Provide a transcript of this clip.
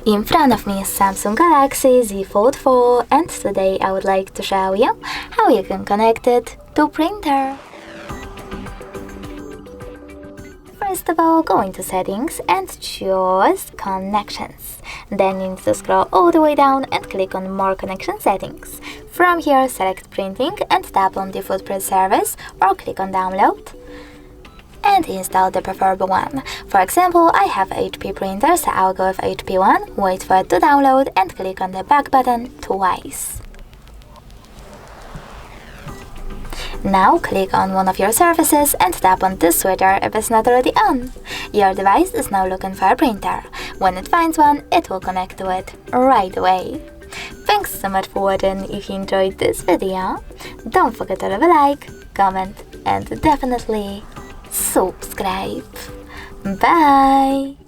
In front of me is Samsung Galaxy Z Fold 4 and today I would like to show you how you can connect it to printer. First of all, go into settings and choose connections. Then you need to scroll all the way down and click on more connection settings. From here, select printing and tap on default print service or click on download and install the preferable one. For example, I have HP printer, so I'll go with HP one, wait for it to download and click on the back button twice. Now click on one of your surfaces and tap on this switcher if it's not already on. Your device is now looking for a printer. When it finds one, it will connect to it right away. Thanks so much for watching. If you enjoyed this video, don't forget to leave a like, comment and definitely subscribe. Bye!